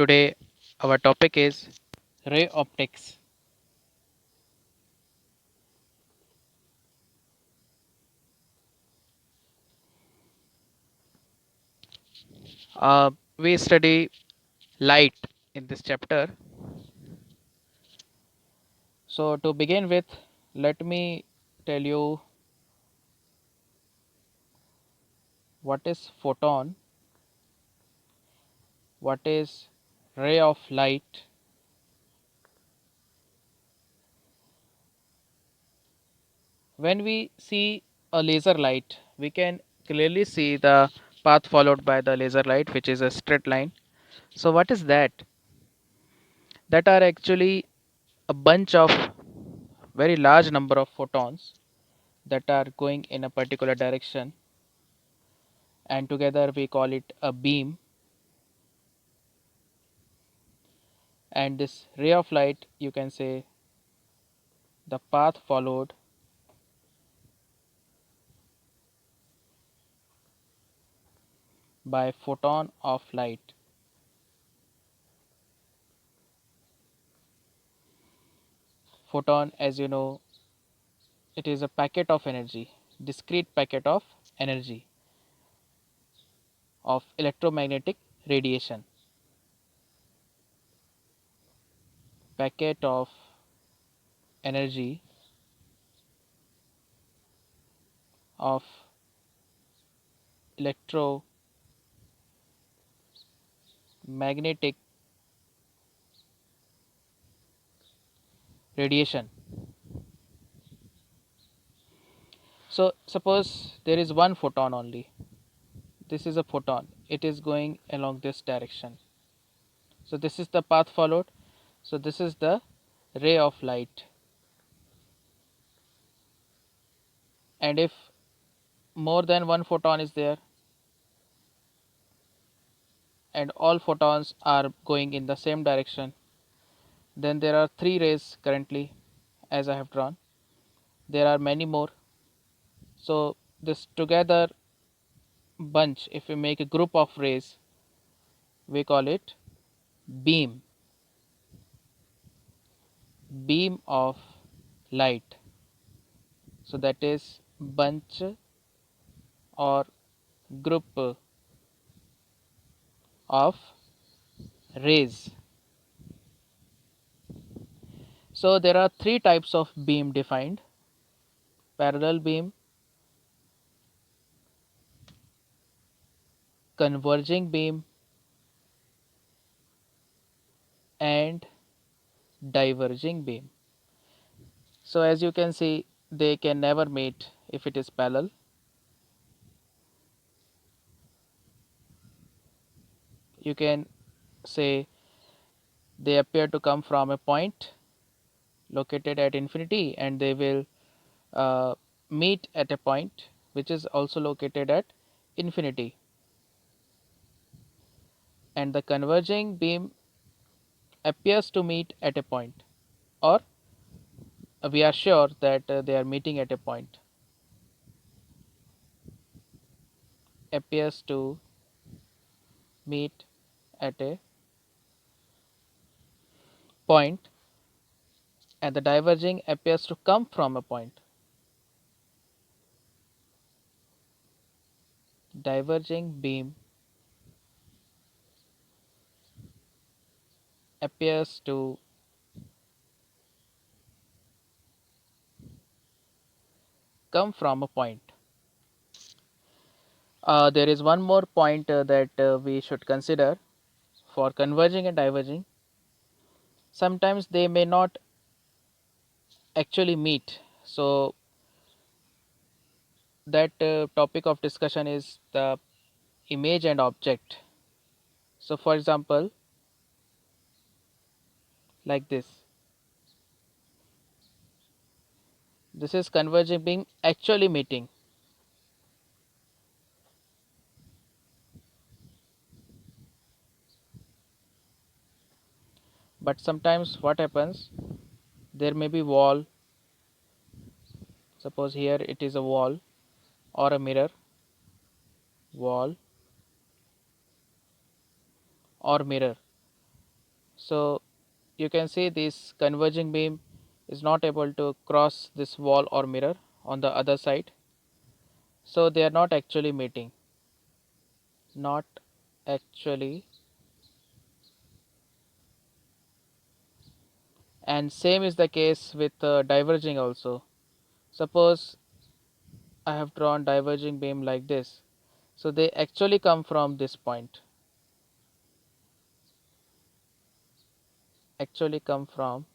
Today, our topic is ray optics. We study light in this chapter. So, to begin with, let me tell you what is photon, what is ray of light. When we see a laser light, we can clearly see the path followed by the laser light, which is a straight line. So, what is that? That are actually a bunch of very large number of photons that are going in a particular direction, and together we call it a beam. And this ray of light, you can say the path followed by photon of light. Photon, as you know, it is a packet of energy, discrete packet of energy of electromagnetic radiation. Packet of energy of electromagnetic radiation. So suppose there is one photon only. This is a photon. It is going along this direction. So this is the path followed. So this is the ray of light. And if more than one photon is there and all photons are going in the same direction, then there are three rays currently as I have drawn. There are many more. So this together bunch, if we make a group of rays, we call it beam. Beam of light. So that is bunch or group of rays. So there are three types of beam defined: parallel beam, converging beam, and diverging beam. So as you can see, they can never meet if it is parallel. You can say they appear to come from a point located at infinity, and they will meet at a point which is also located at infinity. And the converging beam appears to meet at a point, or we are sure that they are meeting at a point. Appears to meet at a point, and the diverging appears to come from a point. Diverging beam appears to come from a point. There is one more point that we should consider for converging and diverging. Sometimes they may not actually meet. So that topic of discussion is the image and object. So for example, like this is converging being actually meeting. But sometimes what happens, there may be wall. Suppose here it is a wall or a mirror, wall or mirror. So you can see this converging beam is not able to cross this wall or mirror on the other side. So they are not actually meeting, not actually. And same is the case with diverging also. Suppose I have drawn diverging beam like this. So they actually come from this point, actually come from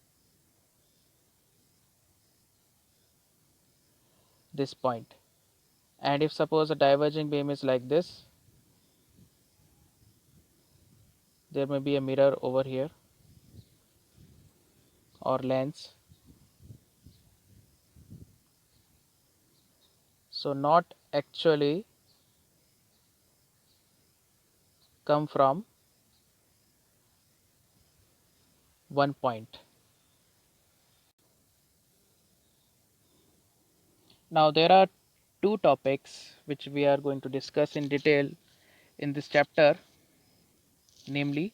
this point. And if suppose a diverging beam is like this, there may be a mirror over here or lens. So not actually come from one point. Now there are two topics which we are going to discuss in detail in this chapter, namely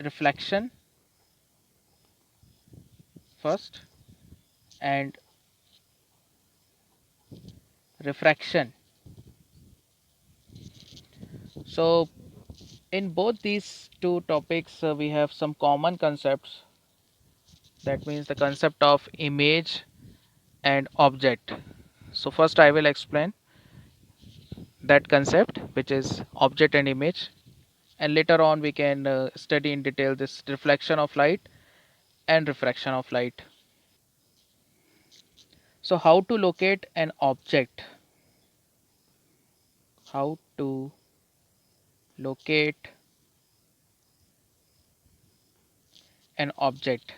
reflection first and refraction. So in both these two topics we have some common concepts, that means the concept of image and object. So first I will explain that concept, which is object and image, and later on we can study in detail this reflection of light and refraction of light. So how to locate an object, how to locate an object.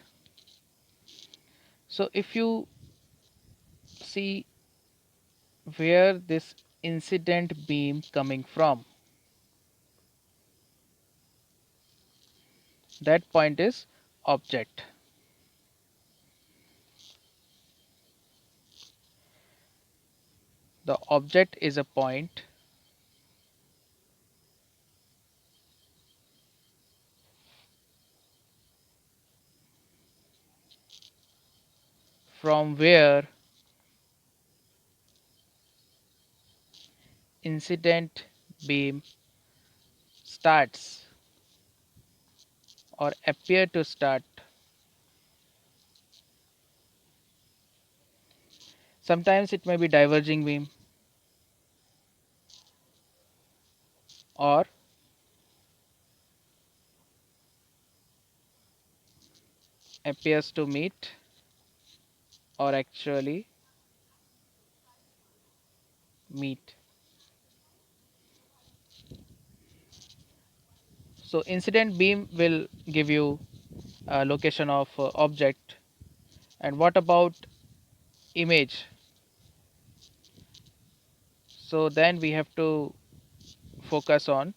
So if you see where this incident beam coming from, that point is object. The object is a point from where incident beam starts or appear to start. Sometimes it may be diverging beam or appears to meet or actually meet. So incident beam will give you a location of object. And what about image? So then we have to focus on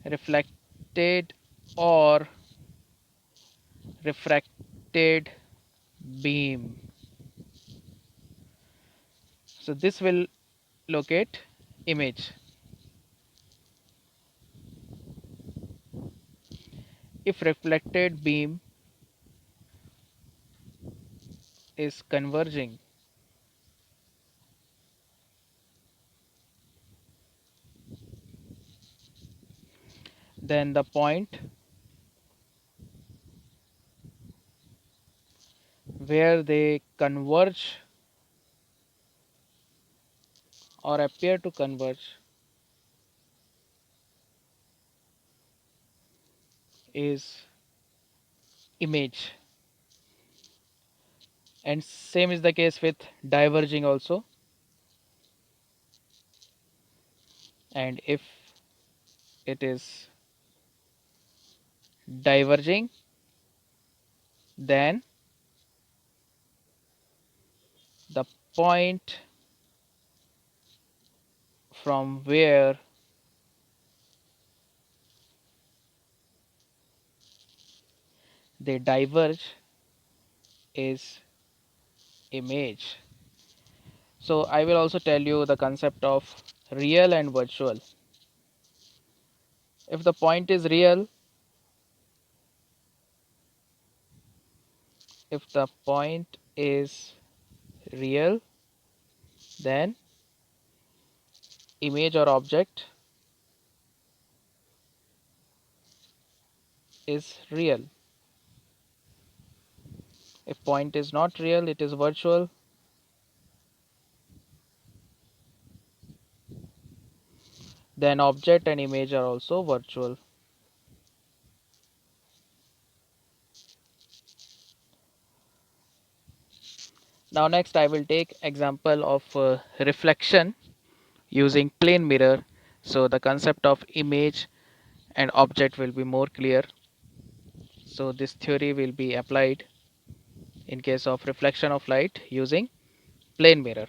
reflected or refracted beam. So this will locate image. If reflected beam is converging, then the point where they converge or appear to converge is image. And same is the case with diverging also. And if it is diverging, then the point from where they diverge is image. So I will also tell you the concept of real and virtual. If the point is real, if the point is real, then image or object is real. If point is not real, it is virtual. Then object and image are also virtual. Now next I will take example of reflection using plane mirror. So the concept of image and object will be more clear. So this theory will be applied in case of reflection of light using plane mirror.